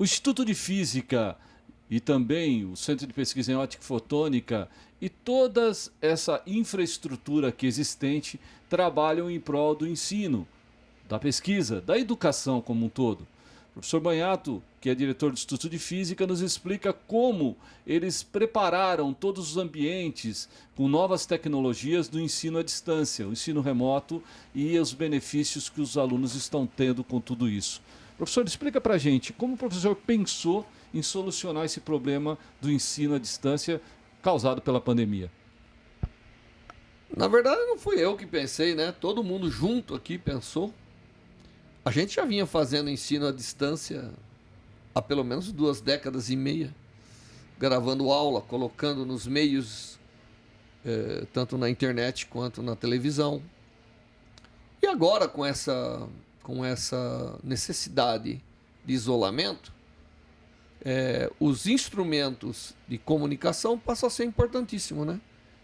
O Instituto de Física e também o Centro de Pesquisa em Ótica e Fotônica e toda essa infraestrutura que é existente trabalham em prol do ensino, da pesquisa, da educação como um todo. O professor Banhato, que é diretor do Instituto de Física, nos explica como eles prepararam todos os ambientes com novas tecnologias do ensino à distância, o ensino remoto e os benefícios que os alunos estão tendo com tudo isso. Professor, explica para a gente como o professor pensou em solucionar esse problema do ensino à distância causado pela pandemia. Na verdade, não fui eu que pensei, né? Todo mundo junto aqui pensou. A gente já vinha fazendo ensino à distância há pelo menos 2 décadas e meia, gravando aula, colocando nos meios, tanto na internet quanto na televisão. E agora, com essa necessidade de isolamento, os instrumentos de comunicação passam a ser importantíssimos, né?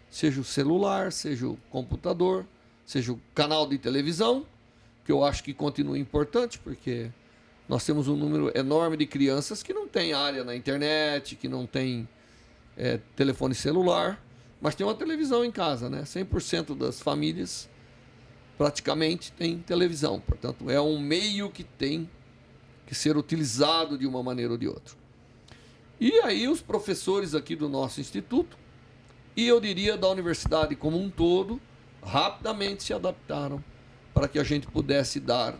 Seja o celular, seja o computador, seja o canal de televisão, que eu acho que continua importante, porque nós temos um número enorme de crianças que não tem área na internet, que não tem telefone celular, mas tem uma televisão em casa, né? 100% das famílias praticamente tem televisão. Portanto, é um meio que tem que ser utilizado de uma maneira ou de outra. E aí os professores aqui do nosso instituto, e eu diria da universidade como um todo, rapidamente se adaptaram para que a gente pudesse dar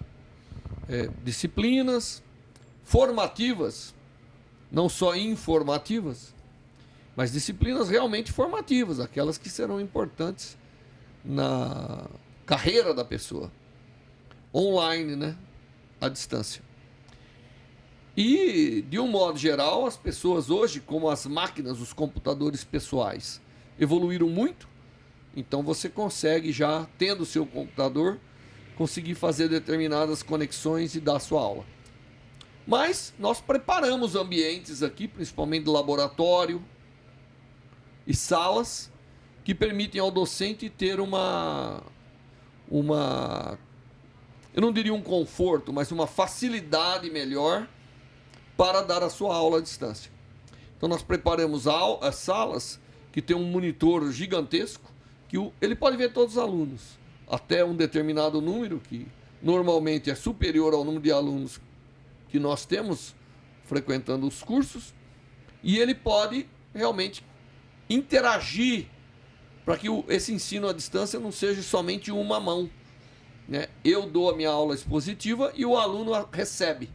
disciplinas formativas, não só informativas, mas disciplinas realmente formativas, aquelas que serão importantes na carreira da pessoa, online, né? À distância. E, de um modo geral, as pessoas hoje, como as máquinas, os computadores pessoais, evoluíram muito, então você consegue já, tendo o seu computador, conseguir fazer determinadas conexões e dar a sua aula. Mas nós preparamos ambientes aqui, principalmente do laboratório e salas, que permitem ao docente ter eu não diria um conforto, mas uma facilidade melhor para dar a sua aula à distância. Então nós preparamos as salas que tem um monitor gigantesco, que ele pode ver todos os alunos, até um determinado número, que normalmente é superior ao número de alunos que nós temos frequentando os cursos, e ele pode realmente interagir para que esse ensino à distância não seja somente uma mão, né? Eu dou a minha aula expositiva e o aluno a recebe.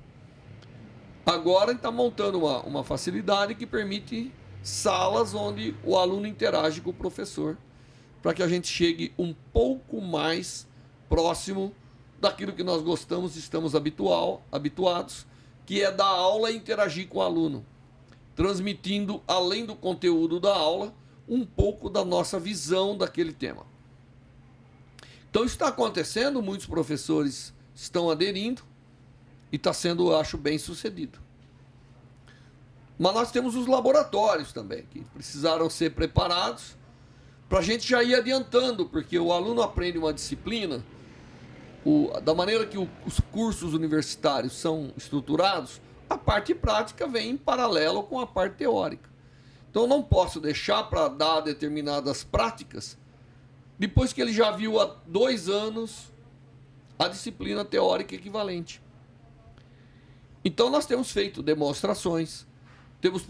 Agora está montando uma facilidade que permite salas onde o aluno interage com o professor, para que a gente chegue um pouco mais próximo daquilo que nós gostamos e estamos habituados, que é dar aula e interagir com o aluno, transmitindo, além do conteúdo da aula, um pouco da nossa visão daquele tema. Então isso está acontecendo, muitos professores estão aderindo e está sendo, eu acho, bem sucedido. Mas nós temos os laboratórios também, que precisaram ser preparados para a gente já ir adiantando, porque o aluno aprende uma disciplina, da maneira que os cursos universitários são estruturados, a parte prática vem em paralelo com a parte teórica. Então eu não posso deixar para dar determinadas práticas depois que ele já viu há 2 anos a disciplina teórica equivalente. Então nós temos feito demonstrações, temos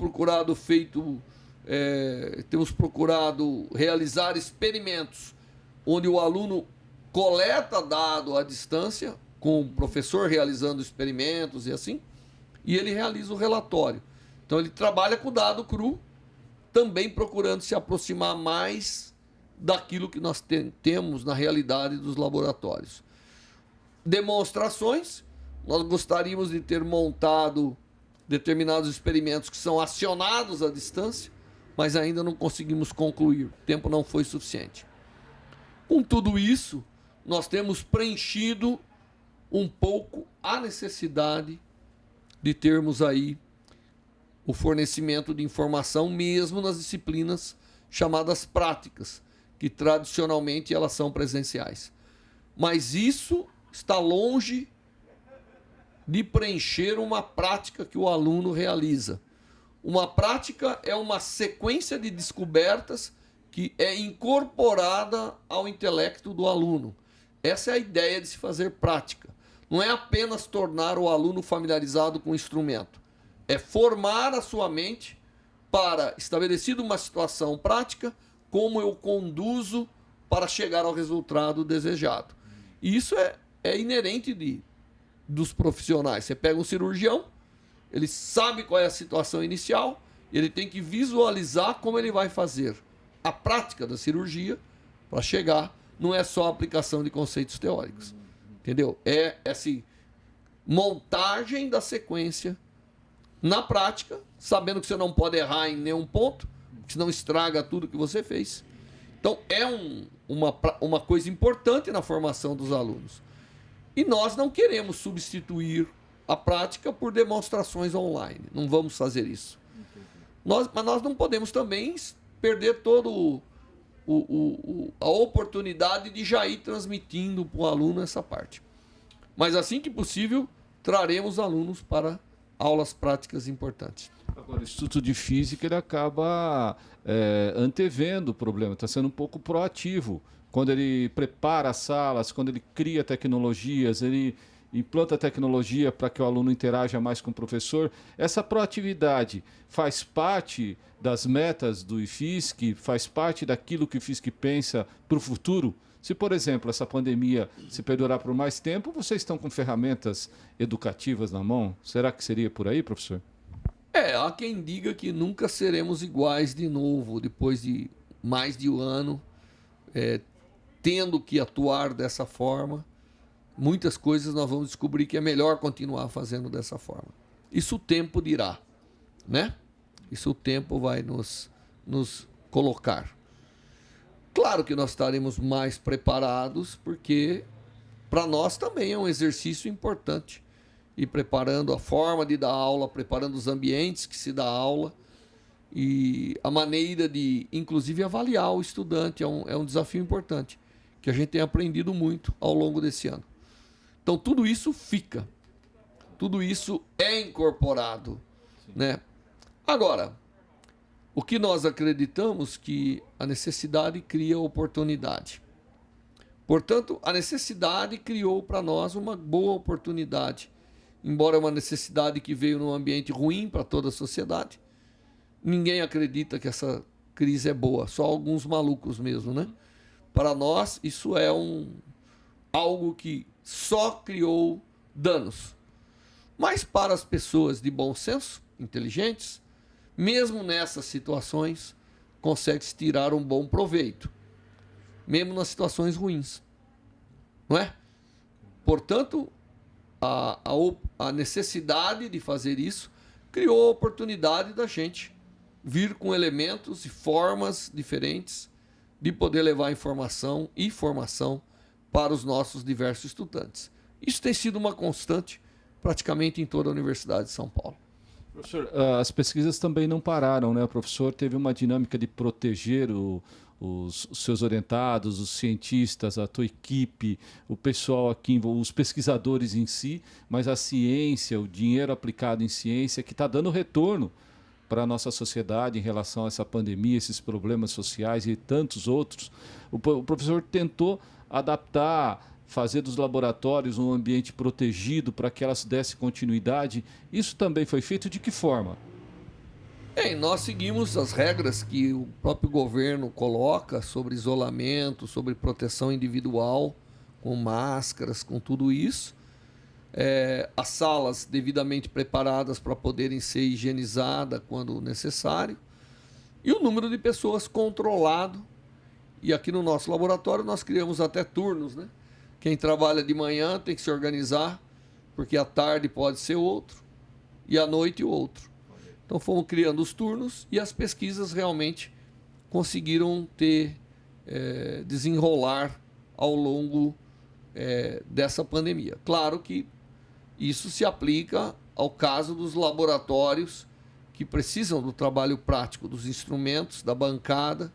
procurado realizar experimentos onde o aluno coleta dado à distância, com o professor realizando experimentos e assim, e ele realiza o relatório. Então ele trabalha com o dado cru, também procurando se aproximar mais daquilo que nós temos na realidade dos laboratórios. Demonstrações, nós gostaríamos de ter montado determinados experimentos que são acionados à distância, mas ainda não conseguimos concluir, o tempo não foi suficiente. Com tudo isso, nós temos preenchido um pouco a necessidade de termos aí o fornecimento de informação mesmo nas disciplinas chamadas práticas, que tradicionalmente elas são presenciais. Mas isso está longe de preencher uma prática que o aluno realiza. Uma prática é uma sequência de descobertas que é incorporada ao intelecto do aluno. Essa é a ideia de se fazer prática. Não é apenas tornar o aluno familiarizado com o instrumento. É formar a sua mente para, estabelecida uma situação prática, como eu conduzo para chegar ao resultado desejado. E isso é inerente dos profissionais. Você pega um cirurgião, ele sabe qual é a situação inicial, ele tem que visualizar como ele vai fazer a prática da cirurgia para chegar. Não é só a aplicação de conceitos teóricos. Entendeu? É essa montagem da sequência na prática, sabendo que você não pode errar em nenhum ponto, senão estraga tudo que você fez. Então, é uma coisa importante na formação dos alunos. E nós não queremos substituir a prática por demonstrações online. Não vamos fazer isso. Mas nós não podemos também perder todo a oportunidade de já ir transmitindo para o aluno essa parte. Mas assim que possível, traremos alunos para aulas práticas importantes. Agora, o Instituto de Física ele acaba antevendo o problema, está sendo um pouco proativo. Quando ele prepara as salas, quando ele cria tecnologias, ele implanta tecnologia para que o aluno interaja mais com o professor. Essa proatividade faz parte das metas do IFISC, faz parte daquilo que o IFISC pensa para o futuro? Se, por exemplo, essa pandemia se perdurar por mais tempo, vocês estão com ferramentas educativas na mão? Será que seria por aí, professor? Há quem diga que nunca seremos iguais de novo, depois de mais de um ano, tendo que atuar dessa forma. Muitas coisas nós vamos descobrir que é melhor continuar fazendo dessa forma. Isso o tempo dirá, né? Isso o tempo vai nos colocar. Claro que nós estaremos mais preparados, porque para nós também é um exercício importante. Ir preparando a forma de dar aula, preparando os ambientes que se dá aula e a maneira de, inclusive, avaliar o estudante. É um desafio importante, que a gente tem aprendido muito ao longo desse ano. Então, tudo isso fica. Tudo isso é incorporado, né? Agora, o que nós acreditamos que a necessidade cria oportunidade. Portanto, a necessidade criou para nós uma boa oportunidade. Embora uma necessidade que veio num ambiente ruim para toda a sociedade, ninguém acredita que essa crise é boa, só alguns malucos mesmo, né? Para nós, isso é algo que só criou danos. Mas para as pessoas de bom senso, inteligentes, mesmo nessas situações, consegue-se tirar um bom proveito, mesmo nas situações ruins, não é? Portanto, a necessidade de fazer isso criou a oportunidade da gente vir com elementos e formas diferentes de poder levar informação e formação para os nossos diversos estudantes. Isso tem sido uma constante praticamente em toda a Universidade de São Paulo. Professor, as pesquisas também não pararam, né? O professor teve uma dinâmica de proteger os seus orientados, os cientistas, a tua equipe, o pessoal aqui, os pesquisadores em si, mas a ciência, o dinheiro aplicado em ciência, que está dando retorno para a nossa sociedade em relação a essa pandemia, esses problemas sociais e tantos outros. O professor tentou adaptar, fazer dos laboratórios um ambiente protegido para que elas dessem continuidade. Isso também foi feito de que forma? Nós seguimos as regras que o próprio governo coloca sobre isolamento, sobre proteção individual, com máscaras, com tudo isso. As salas devidamente preparadas para poderem ser higienizadas quando necessário. E o número de pessoas controlado. E aqui no nosso laboratório nós criamos até turnos, né? Quem trabalha de manhã tem que se organizar, porque à tarde pode ser outro e à noite outro. Então fomos criando os turnos e as pesquisas realmente conseguiram desenrolar ao longo dessa pandemia. Claro que isso se aplica ao caso dos laboratórios que precisam do trabalho prático, dos instrumentos, da bancada,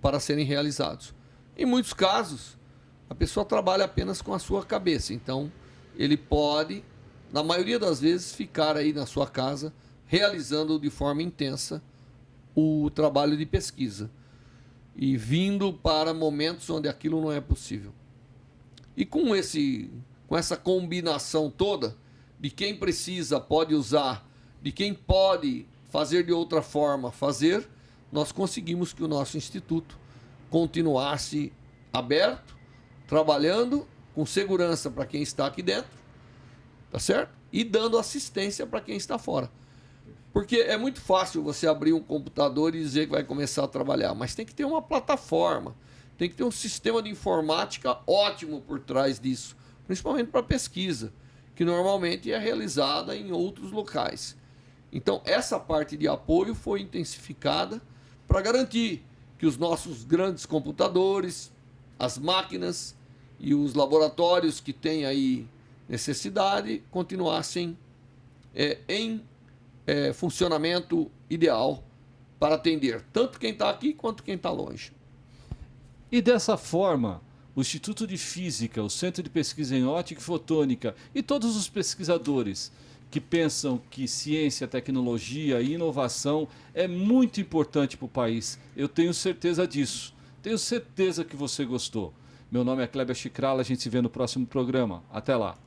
para serem realizados. Em muitos casos, a pessoa trabalha apenas com a sua cabeça, então ele pode na maioria das vezes, ficar aí na sua casa realizando de forma intensa o trabalho de pesquisa e vindo para momentos onde aquilo não é possível. E com essa combinação toda de quem precisa pode usar, de quem pode fazer de outra forma fazer, nós conseguimos que o nosso instituto continuasse aberto, trabalhando com segurança para quem está aqui dentro, tá certo? E dando assistência para quem está fora. Porque é muito fácil você abrir um computador e dizer que vai começar a trabalhar, mas tem que ter uma plataforma, tem que ter um sistema de informática ótimo por trás disso, principalmente para pesquisa, que normalmente é realizada em outros locais. Então, essa parte de apoio foi intensificada para garantir que os nossos grandes computadores, as máquinas e os laboratórios que têm aí necessidade continuassem em funcionamento ideal para atender tanto quem está aqui quanto quem está longe. E dessa forma, o Instituto de Física, o Centro de Pesquisa em Ótica e Fotônica e todos os pesquisadores que pensam que ciência, tecnologia e inovação é muito importante para o país. Eu tenho certeza disso. Tenho certeza que você gostou. Meu nome é Kleber Chicrala, a gente se vê no próximo programa. Até lá.